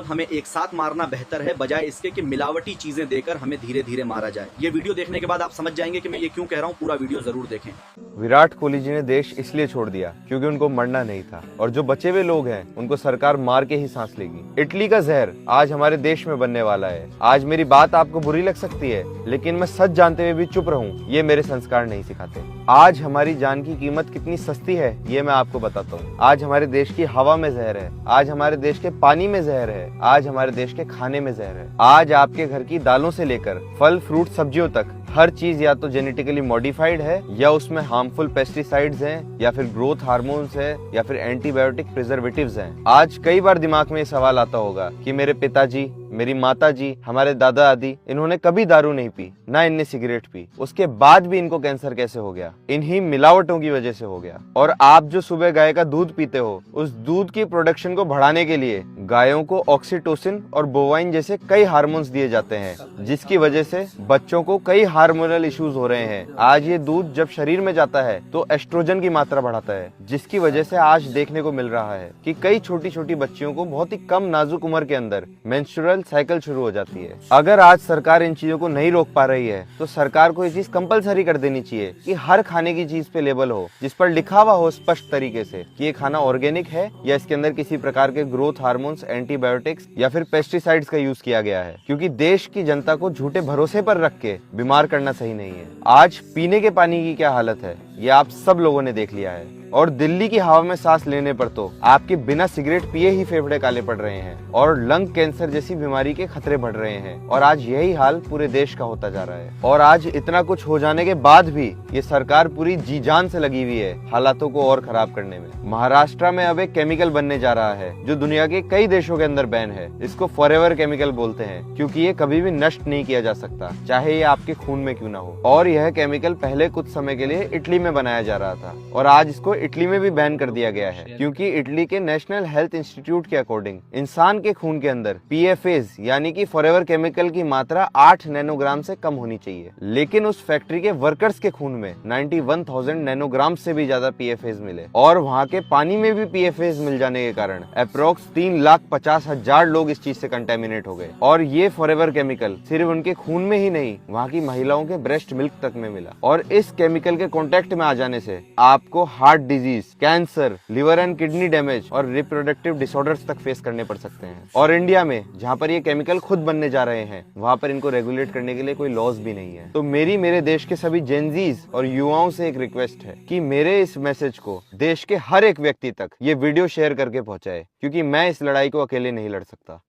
हमें एक साथ मारना बेहतर है बजाय इसके कि मिलावटी चीजें देकर हमें धीरे धीरे मारा जाए। ये वीडियो देखने के बाद आप समझ जाएंगे कि मैं ये क्यों कह रहा हूँ। पूरा वीडियो जरूर देखें। विराट कोहली जी ने देश इसलिए छोड़ दिया क्योंकि उनको मरना नहीं था, और जो बचे हुए लोग हैं उनको सरकार मार के ही सांस लेगी। इटली का जहर आज हमारे देश में बनने वाला है। आज मेरी बात आपको बुरी लग सकती है, लेकिन मैं सच जानते हुए भी चुप रहूं, ये मेरे संस्कार नहीं सिखाते। आज हमारी जान की कीमत कितनी सस्ती है ये मैं आपको बताता हूँ। आज हमारे देश की हवा में जहर है, आज हमारे देश के पानी में जहर है, आज हमारे देश के खाने में जहर है। आज आपके घर की दालों से लेकर फल फ्रूट सब्जियों तक हर चीज या तो जेनेटिकली मॉडिफाइड है, या उसमें हार्मफुल पेस्टिसाइड्स हैं, या फिर ग्रोथ हार्मोन्स है, या फिर एंटीबायोटिक प्रिजर्वेटिव्स हैं। आज कई बार दिमाग में ये सवाल आता होगा कि मेरे पिताजी, मेरी माताजी, हमारे दादा दादी, इन्होंने कभी दारू नहीं पी, ना इनने सिगरेट पी, उसके बाद भी इनको कैंसर कैसे हो गया? इन्हीं मिलावटों की वजह से हो गया। और आप जो सुबह गाय का दूध पीते हो, उस दूध की प्रोडक्शन को बढ़ाने के लिए गायों को ऑक्सीटोसिन और बोवाइन जैसे कई हार्मोन्स दिए जाते हैं, जिसकी वजह से बच्चों को कई हार्मोनल इश्यूज हो रहे हैं। आज ये दूध जब शरीर में जाता है तो एस्ट्रोजन की मात्रा बढ़ाता है, जिसकी वजह से आज देखने को मिल रहा है कि कई छोटी छोटी बच्चियों को बहुत ही कम नाजुक उम्र के अंदर मेंस्ट्रुअल साइकिल शुरू हो जाती है। अगर आज सरकार इन चीजों को नहीं रोक पा रही है तो सरकार को ये चीज कंपलसरी कर देनी चाहिए कि हर खाने की चीज पे लेबल हो जिस पर लिखा हुआ हो स्पष्ट तरीके से कि ये खाना ऑर्गेनिक है या इसके अंदर किसी प्रकार के ग्रोथ हार्मोन्स, एंटीबायोटिक्स या फिर पेस्टिसाइड्स का यूज किया गया है। क्योंकि देश की जनता को झूठे भरोसे पर रख के बीमार करना सही नहीं है। आज पीने के पानी की क्या हालत है ये आप सब लोगों ने देख लिया है, और दिल्ली की हवा में सांस लेने पर तो आपके बिना सिगरेट पिए ही फेफड़े काले पड़ रहे हैं और लंग कैंसर जैसी बीमारी के खतरे बढ़ रहे हैं। और आज यही हाल पूरे देश का होता जा रहा है। और आज इतना कुछ हो जाने के बाद भी ये सरकार पूरी जी जान से लगी हुई है हालातों को और खराब करने में। महाराष्ट्र में अब एक केमिकल बनने जा रहा है जो दुनिया के कई देशों के अंदर बैन है। इसको फॉरएवर केमिकल बोलते हैं, क्योंकि ये कभी भी नष्ट नहीं किया जा सकता, चाहे ये आपके खून में क्यों ना हो। और यह केमिकल पहले कुछ समय के लिए इटली में बनाया जा रहा था, और आज इसको इटली में भी बैन कर दिया गया है, क्योंकि इटली के नेशनल हेल्थ इंस्टीट्यूट के अकॉर्डिंग इंसान के खून के अंदर पीएफएस यानी कि फॉरएवर केमिकल की मात्रा 8 नैनोग्राम से कम होनी चाहिए। लेकिन उस फैक्ट्री के वर्कर्स के खून में 91,000 नैनोग्राम से भी ज्यादा पीएफएस मिले, और वहाँ के पानी में भी पीएफएस मिल जाने के कारण अप्रोक्स 3,50,000 लोग इस चीज से कंटेमिनेट हो गए। और ये फॉरएवर केमिकल सिर्फ उनके खून में ही नहीं, वहाँ की महिलाओं के ब्रेस्ट मिल्क तक में मिला। और इस केमिकल के कॉन्टेक्ट में आ जाने से आपको heart disease, cancer, liver and kidney damage और रिप्रोडक्टिव डिसऑर्डर्स तक फेस करने पड़ सकते हैं। और इंडिया में जहाँ पर ये केमिकल खुद बनने जा रहे हैं, वहाँ पर इनको रेगुलेट करने के लिए कोई लॉज भी नहीं है। तो मेरे देश के सभी जेनजीज और युवाओं से एक रिक्वेस्ट है कि मेरे इस मैसेज को देश के हर एक व्यक्ति तक ये वीडियो शेयर करके पहुंचाए, क्योंकि मैं इस लड़ाई को अकेले नहीं लड़ सकता।